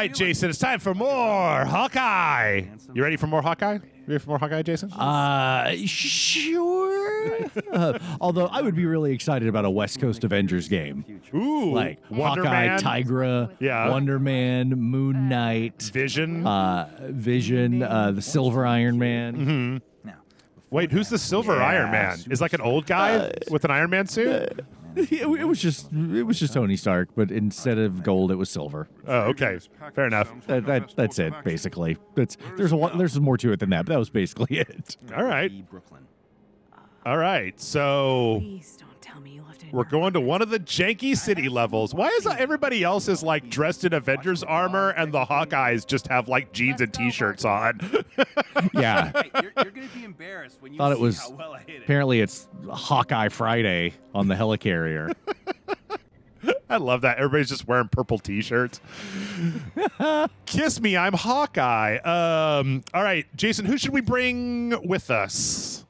right, Jason, it's time for more Hawkeye. You ready for more Hawkeye? You ready for more Hawkeye, Jason? Sure. Although I would be really excited about a West Coast Avengers game. Ooh, Like Wonder Hawkeye, Man. Tigra, Yeah. Wonder Man, Moon Knight, Vision. Vision, the Silver Iron Man. Mm-hmm. Wait, who's the Silver Iron Man? Is like an old guy with an Iron Man suit? It was just Tony Stark, but instead of gold, it was silver. Oh, okay, fair enough. That's it, basically. There's more to it than that, but that was basically it. All right. All right, so Please don't tell me you left it in we're your going to pocket. one of the janky city levels. Why is everybody else is like dressed in Avengers armor and the Hawkeyes just have like jeans and t-shirts on? Yeah. You're going to be embarrassed when you Thought it see was how well I hit it. apparently it's Hawkeye Friday on the helicarrier. I love that. Everybody's just wearing purple t-shirts. Kiss me, I'm Hawkeye. All right, Jason, who should we bring with us?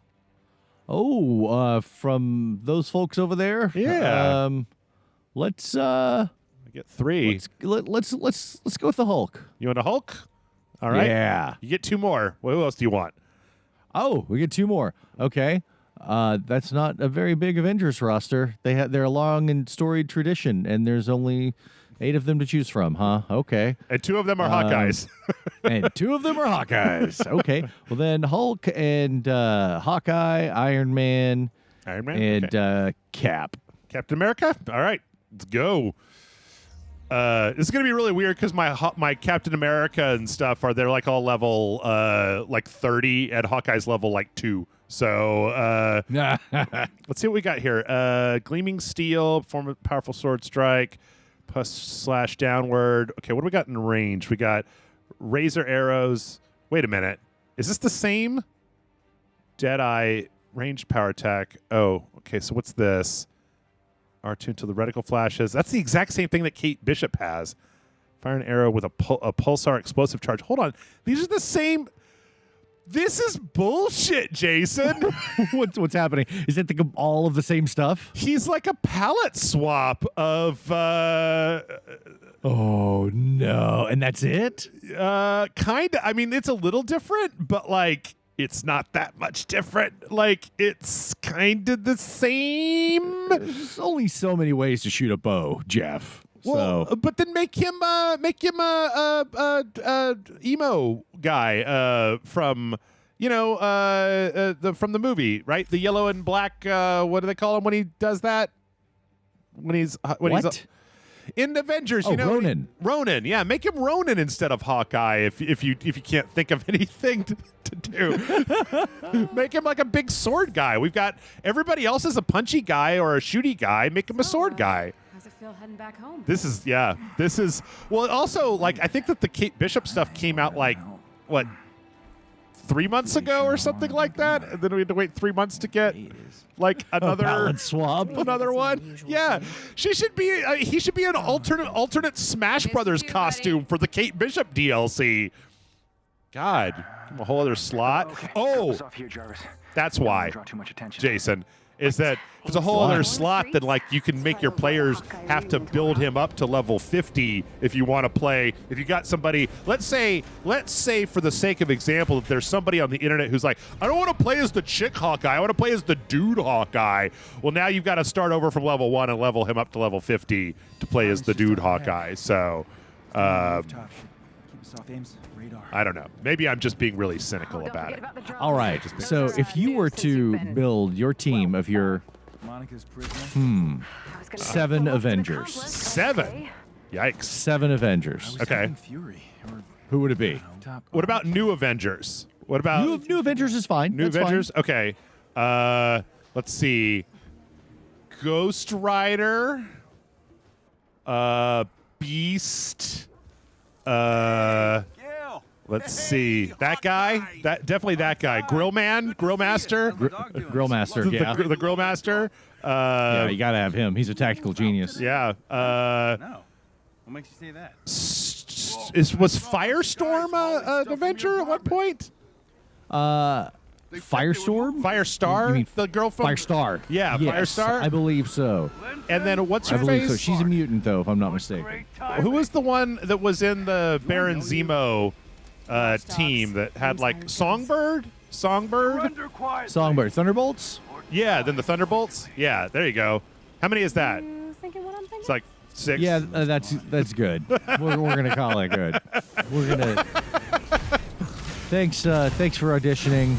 Oh, from those folks over there. Yeah. Let's I get three. let's go with the Hulk. You want a Hulk? All right. Yeah. You get two more. Who else do you want? Oh, we get two more. Okay. That's not a very big Avengers roster. They're a long and storied tradition, and there's only 8 of them to choose from, huh? Okay. And 2 of them are Hawkeyes. And 2 of them are Hawkeyes. Okay. Well, then Hulk and Hawkeye, Iron Man, Iron Man and Cap. Captain America? All right. Let's go. This is going to be really weird because my Captain America and stuff they're like all level like 30 at Hawkeye's level like 2. So let's see what we got here. Gleaming steel, form of powerful sword strike, +/ downward. Okay, what do we got in range? We got razor arrows. Wait a minute. Is this the same? Deadeye, ranged power attack. Oh, okay, so what's this? R2 until the reticle flashes. That's the exact same thing that Kate Bishop has. Fire an arrow with a pulsar explosive charge. Hold on. These are the same. This is bullshit, Jason. What's happening? Is it all of the same stuff? He's like a palette swap of Oh no. And that's it? kind of. I mean, it's a little different, but like it's not that much different. Like it's kind of the same. There's only so many ways to shoot a bow, Jeff. Well, So but then make him a emo guy from from the movie, right? The yellow and black. What do they call him when he does that? When he's what? in Avengers, Oh, Ronin. Ronin, yeah, make him Ronin instead of Hawkeye. If you can't think of anything to do, make him like a big sword guy. We've got everybody else is a punchy guy or a shooty guy. Make him a sword guy. How's it feel heading back home? This is well. Also, like I think that the Kate Bishop stuff came out like what 3 months ago or something like that, and then we had to wait 3 months to get like another Palette swap. another That's one. unusual Yeah, for me. she should be. He should be an alternate Smash Brothers you, costume buddy. for the Kate Bishop DLC. God, give him a whole other slot. Okay, Oh, focus off here, Jarvis. that's Don't why, draw too much attention. Jason. Is that if it's a whole other slot, then like you can make your players have to build him up to level 50 if you want to play. If you got somebody, let's say for the sake of example, that there's somebody on the internet who's like, I don't want to play as the chick Hawkeye, I want to play as the dude Hawkeye. Well, now you've got to start over from level 1 and level him up to level 50 to play as the dude Hawkeye. So, Keep us off Ames radar. I don't know. Maybe I'm just being really cynical about it. All right. So if you were to build your team of your Monica's prisoner. 7 Avengers, 7. Yikes. 7 Avengers, Okay. Fury. Or who would it be? top. What about new Avengers? What about New Avengers is fine. New That's fine. Avengers? Okay. Let's see. Ghost Rider. Beast. Let's see. That guy. Definitely that guy. Grillmaster. Grillmaster, yeah. The Grillmaster. Yeah, you gotta have him. He's a tactical genius. Yeah. No. What makes you say that? Was Firestorm an Avenger at one point? Firestorm? Firestar, You mean the girl from Firestar. Yeah, Yes, Firestar. I believe so. And then what's I her believe face? so. She's a mutant, though, if I'm not mistaken. Who was the one that was in the Baron Zemo team that had like Songbird? Songbird? Songbird. Thunderbolts? Yeah, then the Thunderbolts. Yeah, there you go. How many is that? You thinking what I'm thinking? It's like 6. Yeah, that's good. We're gonna call it good. We're gonna. Thanks for auditioning.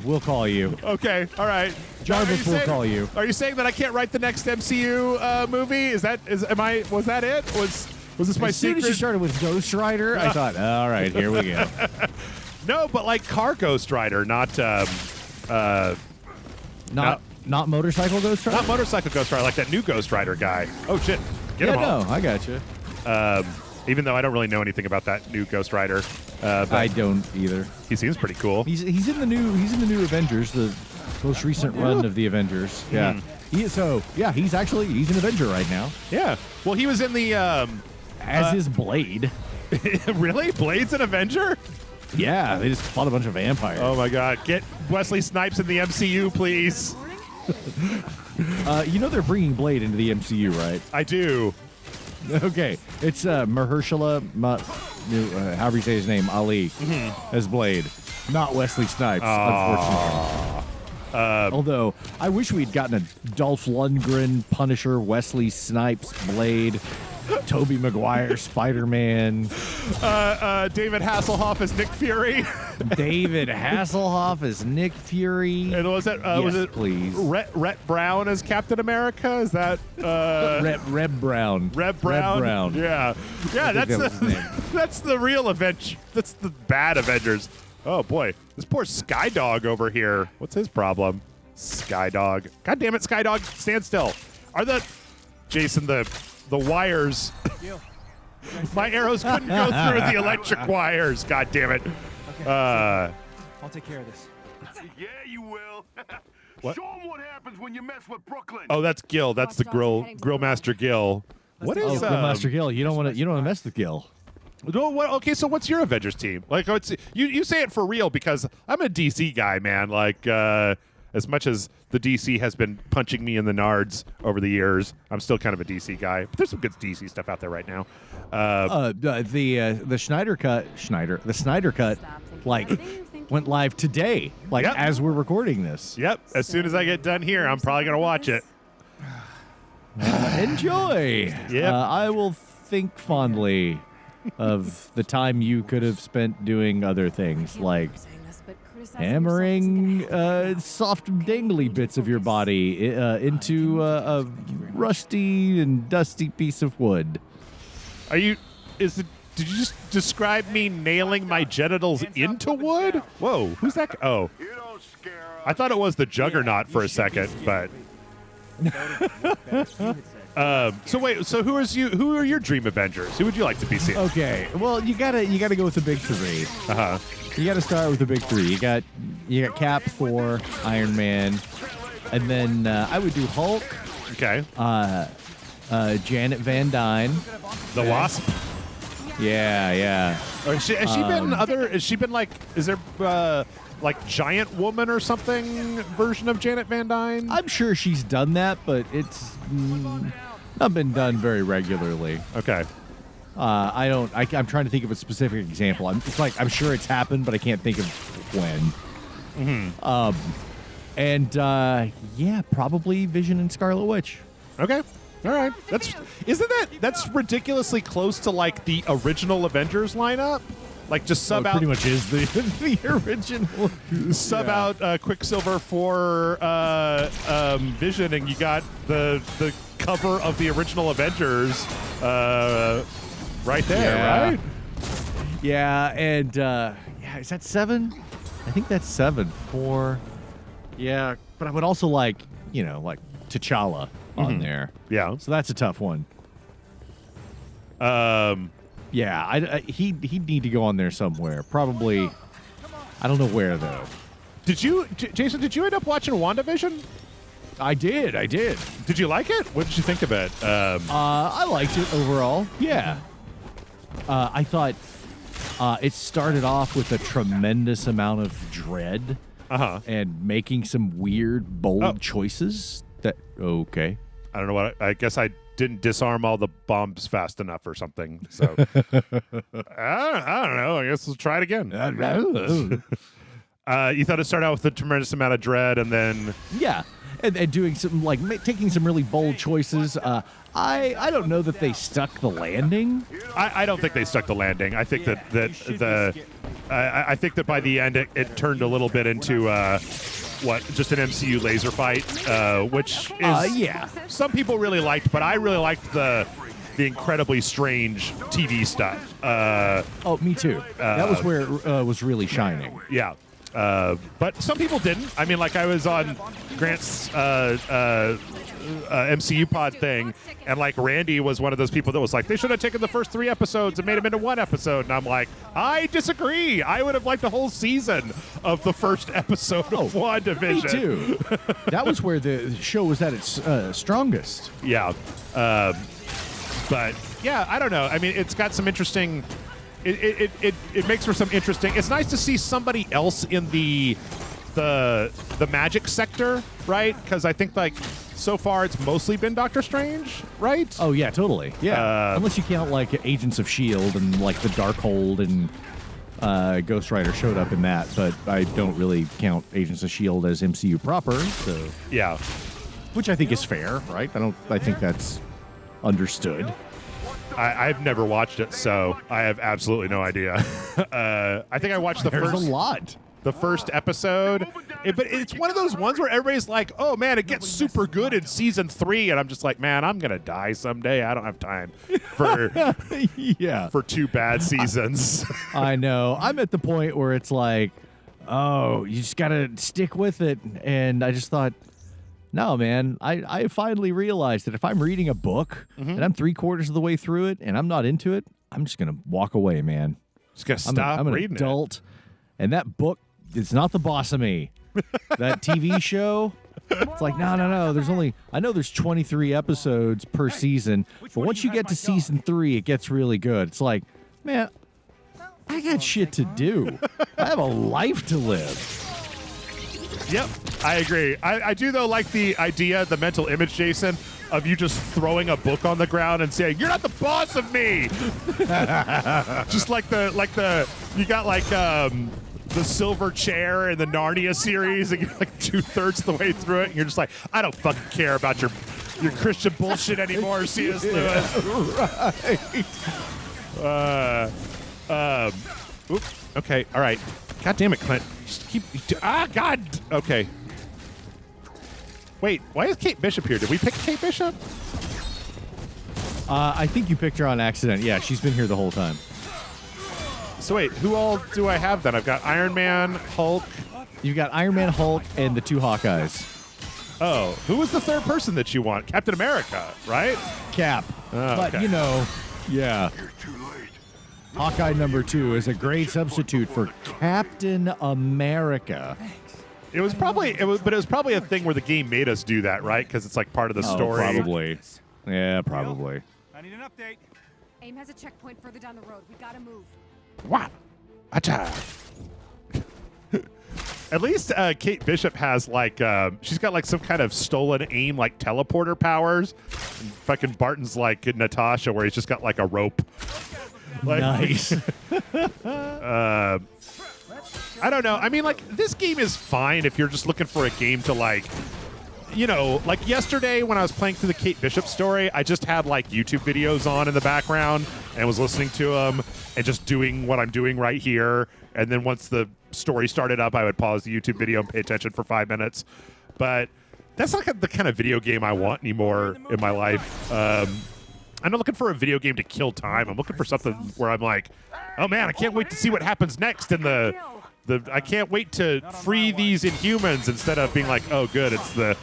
We'll call you. Okay, all right. Jarvis will call you. Are you saying that I can't write the next MCU movie? Was that it? Was this my As soon secret? as you started with Ghost Rider, I thought, all right, here we go. No, but like car Ghost Rider, not Not motorcycle Ghost Rider. not motorcycle Ghost Rider, like that new Ghost Rider guy. Oh shit, get him no, off. I got you. Even though I don't really know anything about that new Ghost Rider, but I don't either. he seems pretty cool. He's in the new Avengers, the most recent run of the Avengers. Yeah. He's an Avenger right now. Yeah. Well, he was in the. As is Blade. Really? Blade's an Avenger? Yeah, they just fought a bunch of vampires. Oh my God! Get Wesley Snipes in the MCU, please. They're bringing Blade into the MCU, right? I do. Okay, it's Mahershala, however you say his name, Ali, as Blade, not Wesley Snipes, unfortunately. Although I wish we'd gotten a Dolph Lundgren, Punisher, Wesley Snipes, Blade, Tobey Maguire, Spider-Man, David Hasselhoff as Nick Fury. David Hasselhoff as Nick Fury. And was it? Yes, was it please. Rhett Brown as Captain America? Is that Reb Brown. Reb Brown? Reb Brown. Yeah. Yeah, think that was his name. that's the real Avengers. That's the bad Avengers. Oh boy, this poor Skydog over here. What's his problem? Skydog. God damn it, Skydog, stand still. Are Jason the wires? My arrows couldn't go through the electric wires. God damn it. I'll take care of this. Yeah, you will. What? Show 'em what happens when you mess with Brooklyn. Oh, that's Gil. That's the Grill Master Gil. What is Master Gil. You don't want to mess with Gil. No, okay, so what's your Avengers team? Like, you say it for real because I'm a DC guy, man. Like, as much as the DC has been punching me in the nards over the years, I'm still kind of a DC guy. But there's some good DC stuff out there right now. The Snyder Cut, like, went live today, like Yep. as we're recording this. Yep. As soon as I get done here, I'm probably gonna watch it. Enjoy. Yep. I will think fondly of the time you could have spent doing other things like hammering soft dangly bits of your body into a rusty and dusty piece of wood. Did you just describe me nailing my genitals into wood? Whoa, who's that? Oh, You don't scare us. I thought it was the Juggernaut for a second, but. So wait, so who are your dream Avengers? Who would you like to be seeing? Okay, well you gotta go with the big three. Uh-huh. You gotta start with the big three. You got Cap, Thor, Iron Man, and then I would do Hulk, Okay. Janet Van Dyne. The Wasp. Yeah. Or has she been other? Has she been like? Is there like Giant Woman or something version of Janet Van Dyne? I'm sure she's done that, but it's not been done very regularly. Okay. I'm trying to think of a specific example. I'm sure it's happened, but I can't think of when. Probably Vision and Scarlet Witch. Okay. All right. That's ridiculously close to like the original Avengers lineup? Like just sub It out pretty much is the original. sub out Quicksilver for Vision, and you got the cover of the original Avengers right there, Yeah. right? Yeah, and is that 7? I think that's 7 for. Yeah, but I would also like T'Challa on there. Yeah. So that's a tough one. Yeah, he'd need to go on there somewhere. Probably, I don't know where though. Jason? Did you end up watching WandaVision? I did. Did you like it? What did you think of it? I liked it overall. Yeah. I thought It started off with a tremendous amount of dread and making some weird, bold choices. Okay. I don't know what. I guess I didn't disarm all the bombs fast enough or something. So I don't know. I guess we'll try it again. You thought it started out with a tremendous amount of dread, and then and doing some taking some really bold choices. I don't know that they stuck the landing. I don't think they stuck the landing. I think I think that by the end it turned a little bit into just an MCU laser fight, which is some people really liked, but I really liked the incredibly strange TV stuff. Me too. That was where it was really shining. Yeah. But some people didn't. I mean, like I was on Grant's MCU pod thing, and like Randy was one of those people that was like, they should have taken the first 3 episodes and made them into 1 episode. And I'm like, I disagree. I would have liked a whole season of the first episode of WandaVision. Me too. That was where the show was at its strongest. Yeah. But yeah, I don't know. I mean, it's got some interesting. It makes for some interesting. It's nice to see somebody else in the magic sector, right? Because I think like so far it's mostly been Doctor Strange, right? Oh yeah, totally. Yeah, unless you count like Agents of S.H.I.E.L.D. and like the Darkhold and Ghost Rider showed up in that, but I don't really count Agents of S.H.I.E.L.D. as MCU proper. So yeah, which I think is fair, right? I think that's understood. I've never watched it, so I have absolutely no idea. I think I watched the first episode, but it's one of those ones where everybody's like, "Oh man, it gets super good in season 3," and I'm just like, "Man, I'm gonna die someday. I don't have time for for 2 bad seasons." I know. I'm at the point where it's like, "Oh, you just gotta stick with it," and I just thought. No, man, I finally realized that if I'm reading a book and I'm 3/4 of the way through it and I'm not into it, I'm just going to walk away, man. Just going to stop I'm reading an adult, and that book, it's not the boss of me. That TV show, it's like, no. I know there's 23 episodes per season, but once you get to season 3, it gets really good. It's like, man, I got shit to do. I have a life to live. Yep, I agree. I do though like the idea, the mental image, Jason, of you just throwing a book on the ground and saying, "You're not the boss of me." Just like you got like the silver chair in the Narnia series, and you're like 2/3 of the way through it, and you're just like, "I don't fucking care about your Christian bullshit anymore, C.S. Lewis." Right. Okay. All right. God damn it, Clint. Just keep. God. Okay. Wait, why is Kate Bishop here? Did we pick Kate Bishop? I think you picked her on accident. Yeah, she's been here the whole time. So wait, who all do I have then? I've got Iron Man, Hulk. You've got Iron Man, Hulk, and the 2 Hawkeyes. Oh, who was the third person that you want? Captain America, right? Cap. But, okay. Yeah. You're too late. Hawkeye number 2 is a great substitute for Captain America. It was probably a thing where the game made us do that, right? Because it's like part of the story. Probably. Yeah, probably. I need an update. AIM has a checkpoint further down the road. We gotta move. What? Acha. At least Kate Bishop has like she's got like some kind of stolen AIM like teleporter powers. And fucking Barton's like Natasha, where he's just got like a rope. Like, Nice. I don't know. I mean, like, this game is fine if you're just looking for a game to, like, like yesterday when I was playing through the Kate Bishop story, I just had, like, YouTube videos on in the background and was listening to them and just doing what I'm doing right here. And then once the story started up, I would pause the YouTube video and pay attention for 5 minutes. But that's not the kind of video game I want anymore in my life. I'm not looking for a video game to kill time. I'm looking for something where I'm like, oh man, I can't wait to see what happens next in the I can't wait to free these Inhumans, instead of being like, oh good, it's the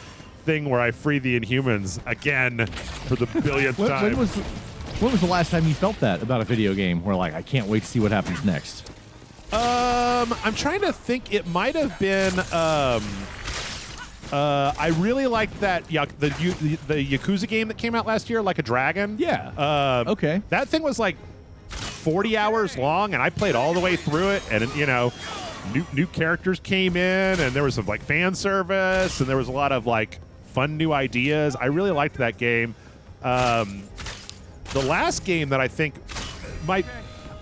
thing where I free the Inhumans again for the billionth time. When was the last time you felt that about a video game where like, I can't wait to see what happens next? I'm trying to think. It might have been I really liked that the Yakuza game that came out last year, Like a Dragon. Yeah. Okay. That thing was like 40 hours long, and I played all the way through it. And you know, new characters came in, and there was some like fan service, and there was a lot of like fun new ideas. I really liked that game. The last game that I think might,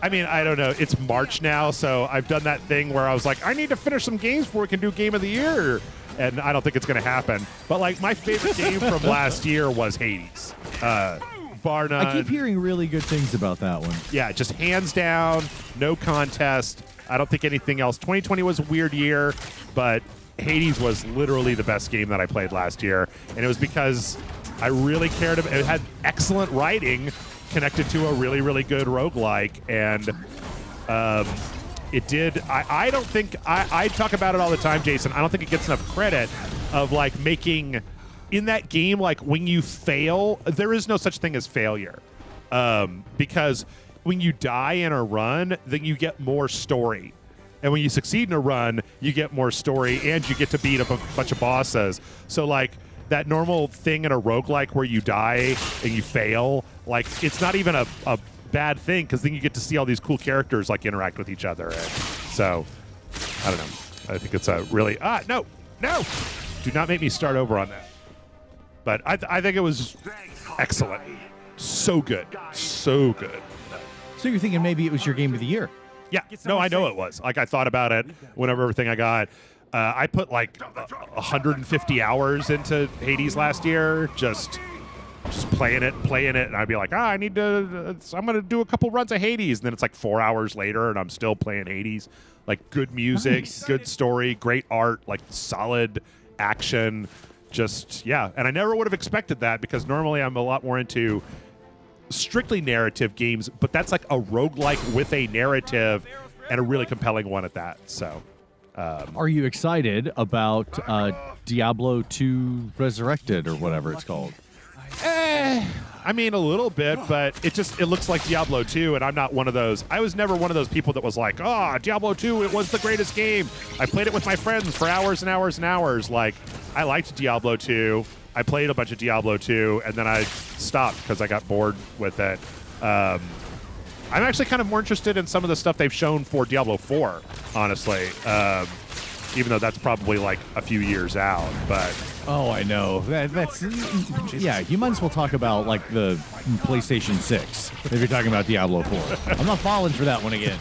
I mean, I don't know. It's March now, so I've done that thing where I was like, I need to finish some games before we can do Game of the Year. And I don't think it's going to happen. But, like, my favorite game from last year was Hades. Bar none. I keep hearing really good things about that one. Yeah, just hands down, no contest. I don't think anything else. 2020 was a weird year, but Hades was literally the best game that I played last year. And it was because I really cared about it. It had excellent writing connected to a really, really good roguelike. And it did. I don't think I talk about it all the time, Jason. I don't think it gets enough credit of like making in that game, like when you fail, there is no such thing as failure. Because when you die in a run, then you get more story. And when you succeed in a run, you get more story and you get to beat up a bunch of bosses. So like that normal thing in a roguelike where you die and you fail, like it's not even a bad thing because then you get to see all these cool characters like interact with each other. And so I don't know. I think it's a really no, do not make me start over on that. But I think it was excellent, so good. So you're thinking maybe it was your game of the year? Yeah, no, I know it was. Like I thought about it whenever everything I got. I put like 150 hours into Hades last year, just playing it, and I'd be like, I need to. I'm gonna do a couple runs of Hades, and then it's like 4 hours later, and I'm still playing Hades. Like good music, good story, great art, like solid action. Just and I never would have expected that because normally I'm a lot more into strictly narrative games, but that's like a roguelike with a narrative and a really compelling one at that. So. Are you excited about Diablo 2 Resurrected or whatever it's called? I mean, a little bit, but it looks like Diablo 2, and I'm not one of those. I was never one of those people that was like, Diablo 2, it was the greatest game. I played it with my friends for hours and hours and hours. Like, I liked Diablo 2. I played a bunch of Diablo 2, and then I stopped because I got bored with it. I'm actually kind of more interested in some of the stuff they've shown for Diablo 4, honestly, even though that's probably like a few years out. But I know. That's you might as well talk about like the PlayStation 6 if you're talking about Diablo 4. I'm not falling for that one again.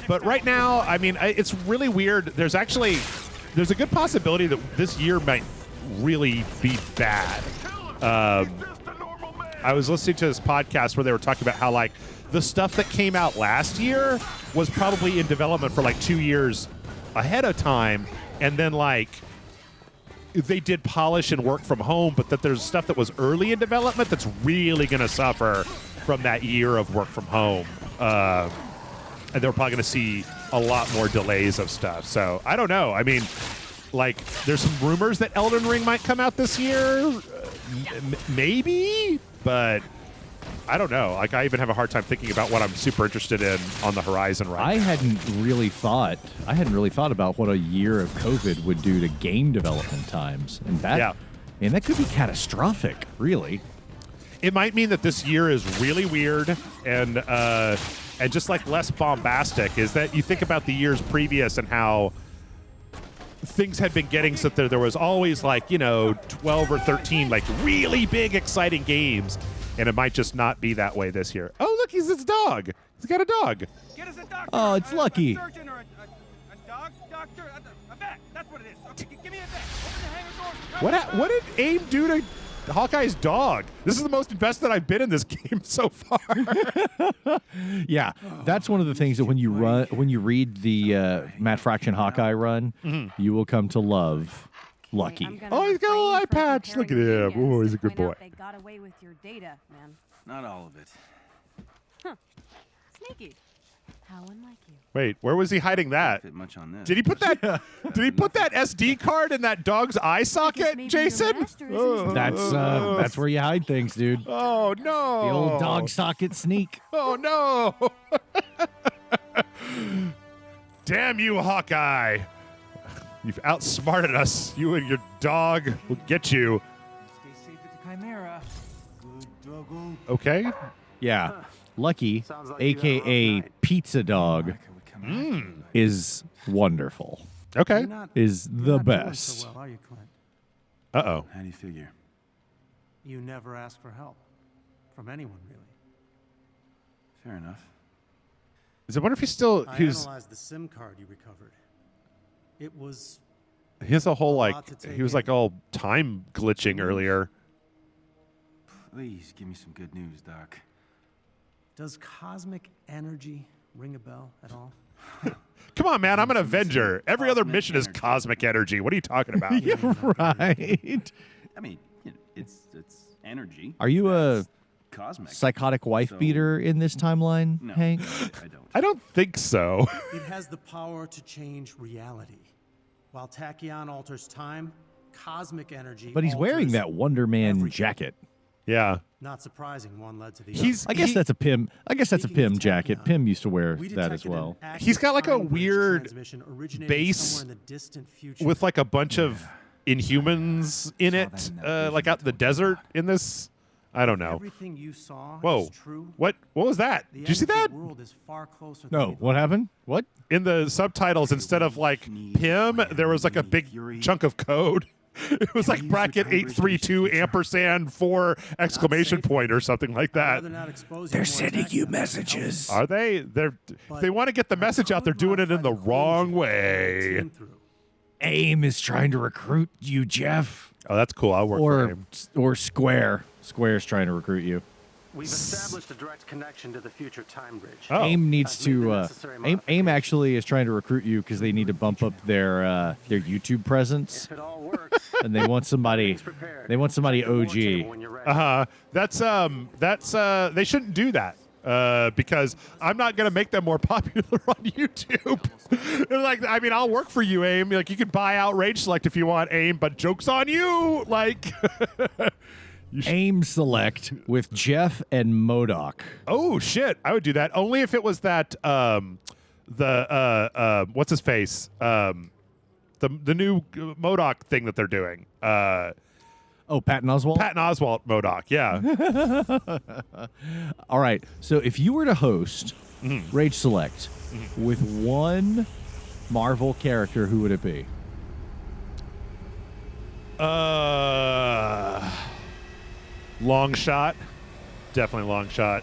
But right now, I mean, it's really weird. There's a good possibility that this year might really be bad. I was listening to this podcast where they were talking about how like the stuff that came out last year was probably in development for like 2 years ahead of time, and then like they did polish and work from home, but that there's stuff that was early in development that's really going to suffer from that year of work from home, and they're probably going to see a lot more delays of stuff. So I don't know. I mean, like there's some rumors that Elden Ring might come out this year, maybe. But I don't know. Like, I even have a hard time thinking about what I'm super interested in on the horizon right now. I hadn't really thought about what a year of COVID would do to game development times, and that could be catastrophic. Really, it might mean that this year is really weird and just like less bombastic. Is that you think about the years previous and how things had been getting so that there was always like 12 or 13 like really big exciting games, and it might just not be that way this year. Oh look, he's his dog. He's got a dog. Get us a doctor. Oh, it's Lucky. A surgeon or a dog doctor. A vet. That's what it is. Okay, give me a vet. Open the hangar door. What did AIM do to Hawkeye's dog? This is the most invested I've been in this game so far. Yeah, that's one of the things that when you read the Matt Fraction Hawkeye run, you will come to love Lucky. Oh, he's got a little eye patch. Look at him. Oh, he's a good boy. They got away with your data, man. Not all of it. Huh. Sneaky. How unlike you. Wait, where was he hiding that? Fit much on this. Did he put that? Did he put that SD card in that dog's eye socket, Jason? That's where you hide things, dude. Oh no! The old dog socket sneak. Oh no! Damn you, Hawkeye! You've outsmarted us. You and your dog will get you. Stay safe at the Chimera. Good Okay. Yeah. Lucky, Sounds like you had a rough a.k.a. night. Pizza Dog, is wonderful. Okay. You're not- Is you're the not doing best. So well, are you, Clint? Uh-oh. How do you figure? You never ask for help from anyone, really. Fair enough. I wonder if he's still... I He's... analyzed the SIM card you recovered. It was He has a whole, A lot like... to take He was, in. like, all time glitching earlier. Please give me some good news, Doc. Does cosmic energy ring a bell at all? Come on, man. I'm an Avenger. Every other Cosmic mission is energy. cosmic energy. What are you talking about? Right. I mean, it's energy. Are you a That's cosmic? psychotic wife So- beater in this timeline, No, Hank? I don't. I don't think so. It has the power to change reality. While tachyon alters time, cosmic energy. But he's wearing alters that Wonder Man everything. jacket. Yeah. Not surprising, one led to the He's... other. I guess he- that's a Pym. I guess that's a Speaking of Pym jacket. tachyon, Pym used to wear We that as detected an well. active He's got, like, a time bridge weird transmission originating base somewhere in the distant future. with like a bunch of Inhumans in Saw it, that in that like vision out in the I told you desert about. in this. I don't know. Everything you saw Whoa. is true. What was that? The Did you see end of that? the world is far closer than No, we what happened? What? In the subtitles, instead of like Pym, there was like a big chunk of code. It was like bracket 832 ampersand 4 exclamation point or something like I'd that. rather not expose you more tech. Are they? If they want to get the message out, they're doing it in the wrong way. Team through. AIM is trying to recruit you, Jeff. Oh, that's cool. I'll work for him. Or Square. Square's trying to recruit you. We've established a direct connection to the future time bridge. Oh. AIM needs I've made the to. necessary AIM modifications. actually is trying to recruit you because they need to bump up their YouTube presence, If it all works, and they want somebody. everything's prepared. They want somebody Check the war OG. table when you're ready. That's they shouldn't do that. Because I'm not going to make them more popular on YouTube. They're like, I mean, I'll work for you, AIM. Like, you can buy out Rage Select if you want, AIM, but joke's on you. Like, AIM Select with Jeff and MODOK. oh shit, I would do that only if it was that what's his face the new MODOK thing that they're doing. Oh, Patton Oswalt. Patton Oswalt MODOK, yeah. All right. So if you were to host Rage Select with one Marvel character, who would it be? Long shot, definitely long shot.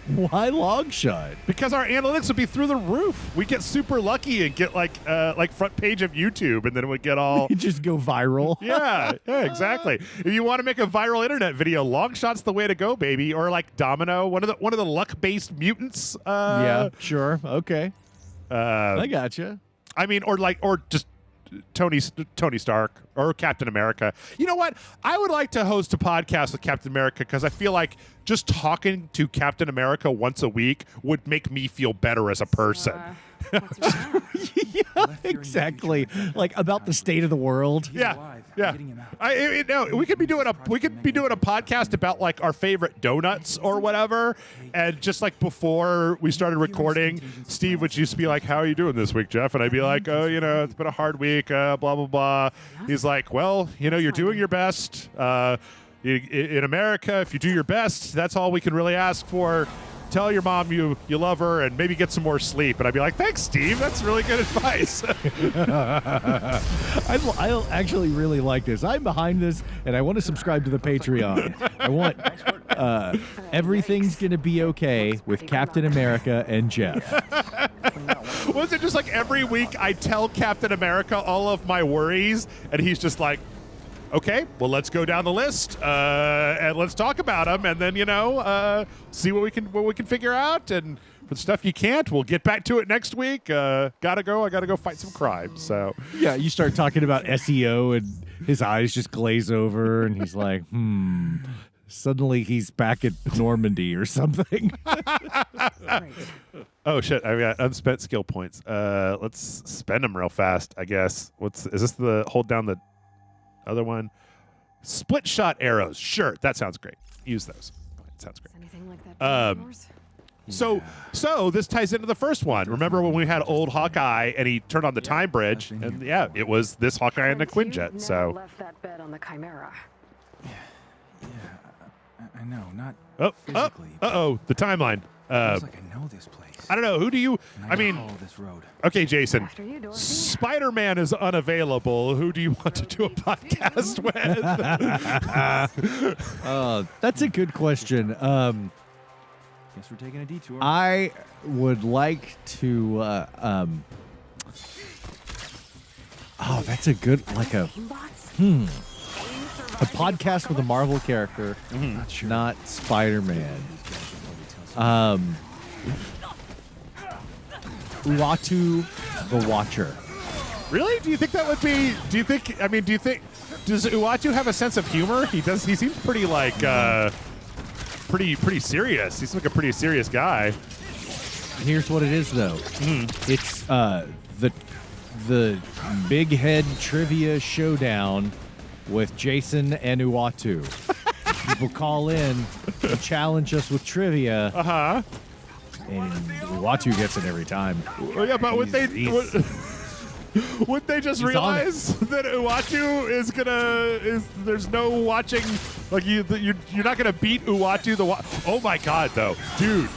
Why Longshot? Because our analytics would be through the roof. We get super lucky and get like front page of YouTube, and then it would get all. You just go viral. Yeah, exactly. If you want to make a viral internet video, long shot's the way to go, baby. Or like Domino, one of the luck-based mutants. Yeah, sure. Okay. I I gotcha. mean, or just Tony Stark or Captain America. You know what? I would like to host a podcast with Captain America because I feel like just talking to Captain America once a week would make me feel better as a person. What's your plan? Yeah, exactly. Like about the state of the world. Yeah, yeah. No, we could be doing a podcast about like our favorite donuts or whatever, and just like before we started recording, Steve would just be like, "How are you doing this week, Jeff?" And I'd be like, "Oh, you know, it's been a hard week, blah blah blah." He's like, "Well, you know, you're doing your best. In America, if you do your best, that's all we can really ask for." Tell your mom you love her and maybe get some more sleep. And I'd be like, thanks, Steve. That's really good advice. I actually really like this. I'm behind this, and I want to subscribe to the Patreon. I want everything's gonna be okay with Captain America and Jeff. Was it just like every week I tell Captain America all of my worries and he's just like, okay, well, let's go down the list and let's talk about them, and then see what we can figure out. And for the stuff you can't, we'll get back to it next week. I gotta go fight some crime. So Yeah, you start talking about SEO, and his eyes just glaze over, and he's like, Suddenly he's back at Normandy or something. Great. oh shit, I've got unspent skill points. Let's spend them real fast, I guess. Is this the hold down the other one? Split shot arrows. Sure, that sounds great. Use those. It sounds great. Is anything like that Um, yours? So this ties into the first one. Remember when we had old Hawkeye and he turned on the time bridge, and yeah, it was this Hawkeye and the Quinjet. Never So left that bed on the Chimera. I know, not physically. but The timeline. feels like I know this place. I don't know. Who do you? And I gotta mean, follow this road. okay, Jason. After you, Dorothy. Spider-Man is unavailable. Who do you want to do a podcast with? That's a good question. Guess we're taking a detour. I would like to. Oh, that's a good a podcast with a Marvel character, Not sure. not Spider-Man. Uatu the Watcher. Really? Do you think that would be? Do you think? I mean, do you think? Does Uatu have a sense of humor? He does. He seems pretty pretty serious. He seems like a pretty serious guy. Here's what it is, though. It's the Big Head Trivia Showdown with Jason and Uatu. People call in and challenge us with trivia, and Uatu gets it every time. Well, yeah, but would they? Would they just He's on it. realize that Uatu is there's no watching, like you're not gonna beat Uatu oh my god, though, dude,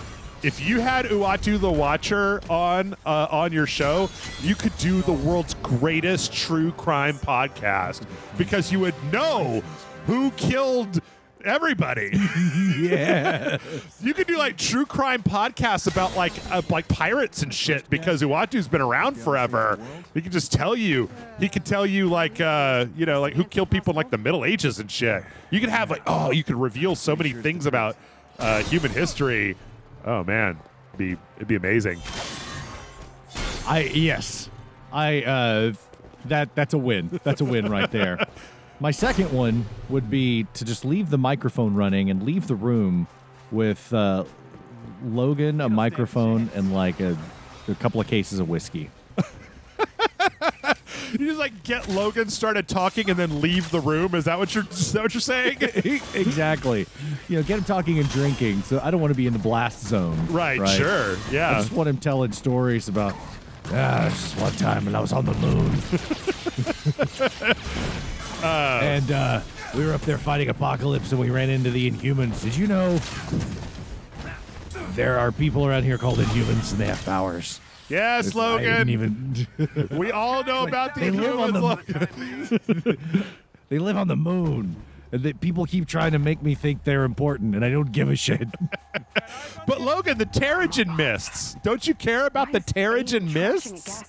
if you had Uatu the Watcher on your show, you could do the world's greatest true crime podcast because you would know who killed everybody. Yeah. You could do like true crime podcasts about like pirates and shit because Uatu's been around forever. He could just tell you. He could tell you like like who killed people in like the Middle Ages and shit. You could have you could reveal so many things about human history. Oh man, it'd be amazing. That's a win. That's a win right there. My second one would be to just leave the microphone running and leave the room with Logan, a microphone, and like a couple of cases of whiskey. You just like get Logan started talking and then leave the room. Is that what you're saying? Exactly. Get him talking and drinking. So I don't want to be in the blast zone. Right. Sure. Yeah. I just want him telling stories about this one time when I was on the moon. And we were up there fighting Apocalypse and we ran into the Inhumans. Did you know there are people around here called Inhumans and they have powers? Yes, I Logan. didn't even We all know about the they live on Inhumans, Logan. They live on the moon. And people keep trying to make me think they're important, and I don't give a shit. But Logan, the Terrigen mists. Don't you care about the Terrigen mists?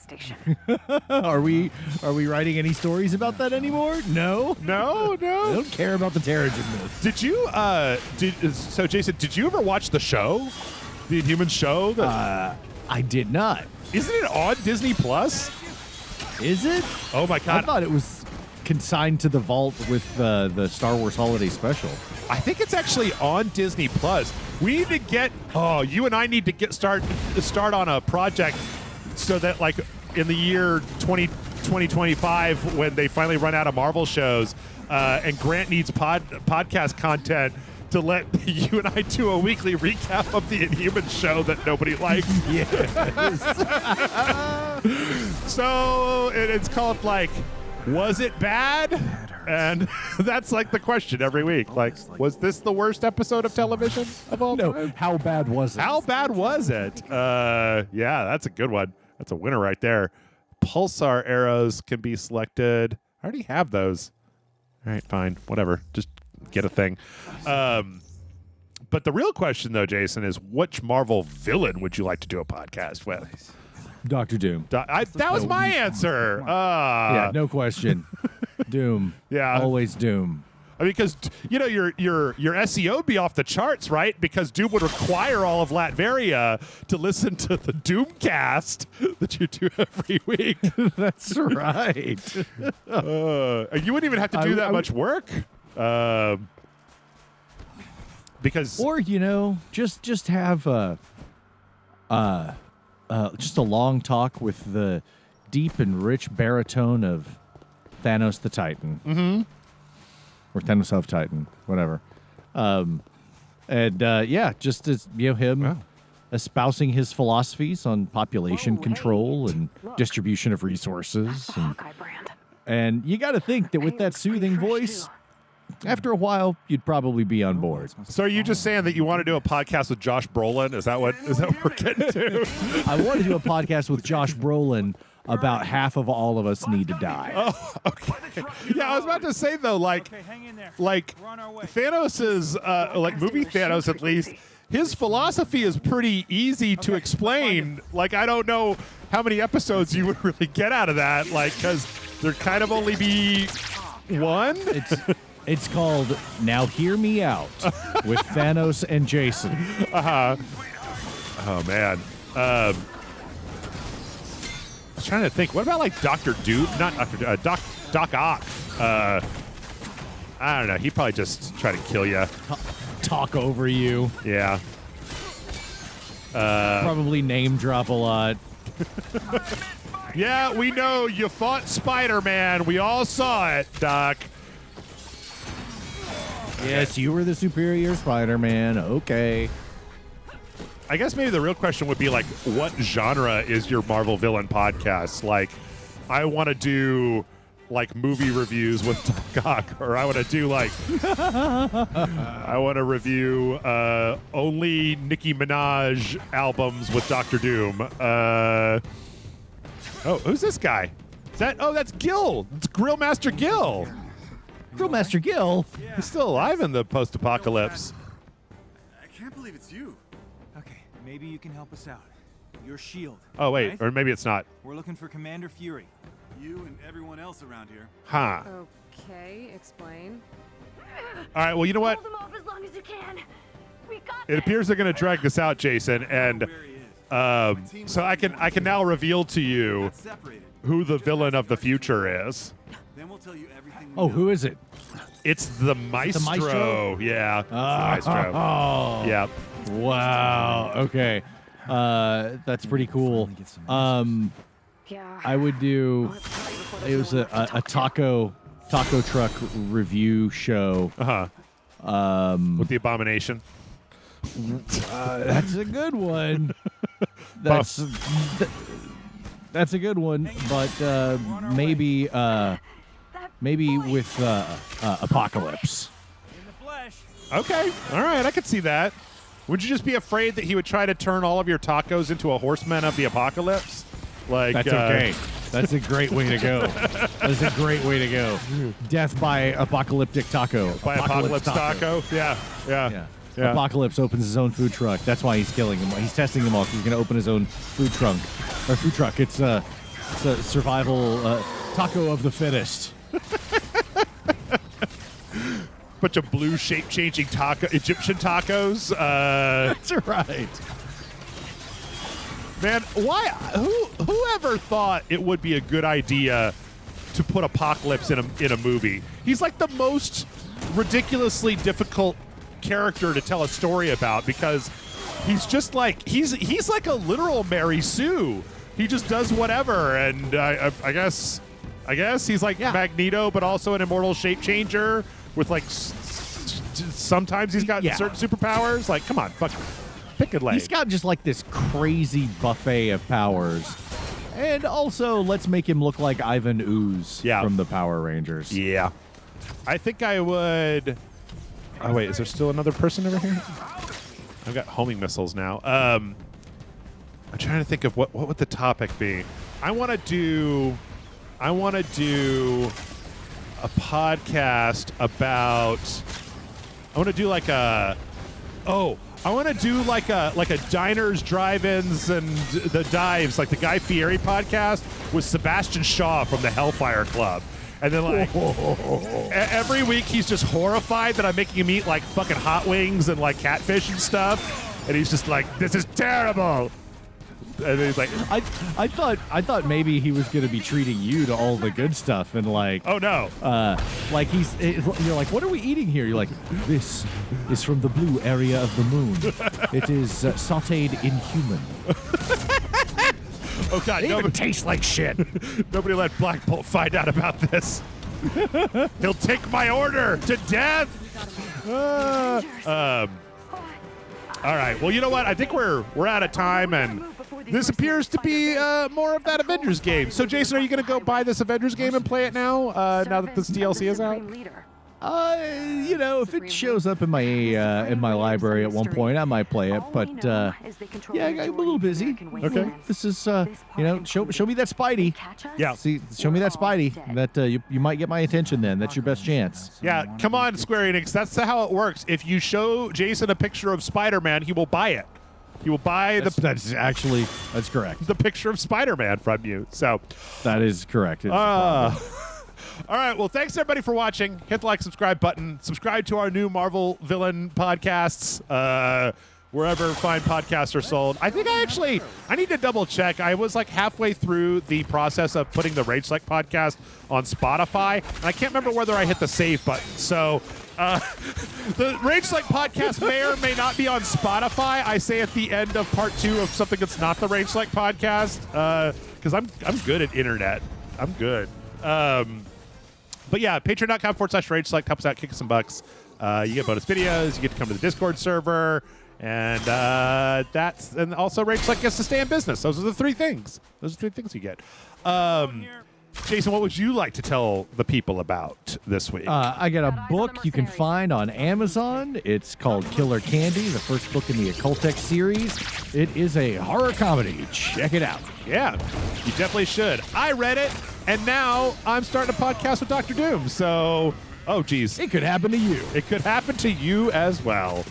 Are we writing any stories about that anymore? No. No. I don't care about the Terrigen myths. Did you? So Jason, did you ever watch the show, the Inhumans show? I did not. Isn't it on Disney Plus? Is it? Oh my I god! thought it was consigned to the vault with the Star Wars Holiday Special. I think it's actually on Disney Plus. We need to get. Oh, you and I need to start on a project so that like in the year 2025 when they finally run out of Marvel shows, and Grant needs podcast content to let you and I do a weekly recap of the Inhuman show that nobody likes. So it's called like, was it bad? And that's like the question every week. Like, was this the worst episode of television of all time? No, how bad was it? How bad was it? Yeah, that's a good one. That's a winner right there. Pulsar arrows can be selected. I already have those. All right, fine. Whatever. Just get a thing. But the real question, though, Jason, is which Marvel villain would you like to do a podcast with? Dr. Doom. That was my answer. Yeah, no question. Doom. Yeah. Always Doom. I mean, because your SEO would be off the charts, right? Because Doom would require all of Latveria to listen to the Doomcast that you do every week. That's right. You wouldn't even have to do that much work. Because or just have just a long talk with the deep and rich baritone of Thanos the Titan. Mm-hmm. Or Thanos of Titan, whatever. Just as him espousing his philosophies on population control and distribution of resources. Hawkeye brand. And you got to think that with that soothing voice, After a while, you'd probably be on board. So are you just saying that you want to do a podcast with Josh Brolin? Is that what we're getting to? I want to do a podcast with Josh Brolin about half of all of us need to die. Oh, okay. Yeah, I was about to say though, like, Okay, hang in there. like We're on our way. Thanos's, like movie Thanos at least, his philosophy is pretty easy to explain. Like, I don't know how many episodes you would really get out of that, like, because there kind of only be one. It's called Now Hear Me Out with Thanos and Jason. Oh man. I was trying to think. What about like Dr. Doom? Not Dr. Doc Ock. I don't know. He'd probably just try to kill you. Talk over you. Yeah. Probably name drop a lot. Yeah, we know you fought Spider-Man. We all saw it, Doc. Yes, you were the superior Spider-Man. Okay. I guess maybe the real question would be like, what genre is your Marvel villain podcast? Like, I want to do like movie reviews with Doc Ock, or I want to do like, I want to review only Nicki Minaj albums with Dr. Doom. Oh, who's this guy? That's Gil. It's Grill Master Gil. Grillmaster Gil. He's still alive in the post-apocalypse. I can't believe it's you. Okay, maybe you can help us out. Your shield. Oh wait, right? or maybe it's not. We're looking for Commander Fury. You and everyone else around here. Huh. Okay, explain. All right. Well, you know what? Hold them off as long as you can. We got It appears they're going to drag this out, Jason, and Where he is. so I can now reveal to you Not separated. who the villain of the future is. Then we'll tell you everything. We Oh, know. who is it? It's the Maestro. Maestro? Yeah, it's the Maestro. Oh. Yeah. Wow. Okay. That's pretty cool. Yeah. I would do. It was a taco truck review show. With the Abomination. That's a good one. That's a good one, but maybe with Apocalypse. In the flesh. Okay. All right. I could see that. Would you just be afraid that he would try to turn all of your tacos into a horseman of the apocalypse? Like That's okay. That's a great way to go. That's a great way to go. Death by apocalyptic taco. by Apocalypse Taco. Yeah. Yeah. Apocalypse opens his own food truck. That's why he's killing him. He's testing them all. He's going to open his own food truck. It's a survival taco of the fittest. Bunch of blue shape-changing Egyptian tacos. That's right. Man, why? Whoever thought it would be a good idea to put Apocalypse in a movie? He's like the most ridiculously difficult character to tell a story about because he's just like he's like a literal Mary Sue. He just does whatever, and I guess he's like Magneto, but also an immortal shape changer with like sometimes he's got certain superpowers. Like, come on, fuck. Pick a leg. He's got just like this crazy buffet of powers. And also, let's make him look like Ivan Ooze from the Power Rangers. Yeah. I think I would... Oh, wait. Is there still another person over here? I've got homing missiles now. I'm trying to think of what would the topic be. I want to do a podcast about... I want to do like a... Oh, I want to do like a diners, drive-ins, and the dives, like the Guy Fieri podcast with Sebastian Shaw from the Hellfire Club. And then like every week he's just horrified that I'm making him eat like fucking hot wings and like catfish and stuff. And he's just like, this is terrible. And then he's like, I thought maybe he was going to be treating you to all the good stuff and like, oh no, like you're like, what are we eating here? You're like, this is from the blue area of the moon. It is sautéed inhuman. Oh god, It even tastes like shit. Nobody let Black Bolt find out about this. He'll take my order to death. All right. Well, you know what? I think we're out of time, and this appears to be more of that Avengers game. So, Jason, are you going to go buy this Avengers game and play it now? Now that this DLC is out? You know, if it shows up in my library at one point, I might play it. But yeah, I'm a little busy. Okay. This is you know, show me that Spidey. Yeah. See, show me that Spidey. That you might get my attention. Then that's your best chance. Yeah, come on, Square Enix. That's how it works. If you show Jason a picture of Spider-Man, he will buy it. He will buy That's correct. the picture of Spider-Man from you. So That is correct. all right. Well, thanks everybody for watching. Hit the like, subscribe button. Subscribe to our new Marvel villain podcasts. Wherever fine podcasts are sold. I think I need to double check. I was like halfway through the process of putting the Rage Select podcast on Spotify, and I can't remember whether I hit the save button. So the Rage Select podcast may or may not be on Spotify. I say at the end of part 2 of something that's not the Rage Select podcast, because I'm good at internet. I'm good. But yeah, patreon.com/Rage Select helps out, kick us some bucks. You get bonus videos. You get to come to the Discord server. And and also Rage Select gets to stay in business. Those are the 3 things. Those are 3 things you get. Jason, what would you like to tell the people about this week? I got a book you can find on Amazon. It's called Killer Candy, the first book in the Occultex series. It is a horror comedy. Check it out. Yeah, you definitely should. I read it, and now I'm starting a podcast with Dr. Doom. So, oh, geez. It could happen to you. It could happen to you as well.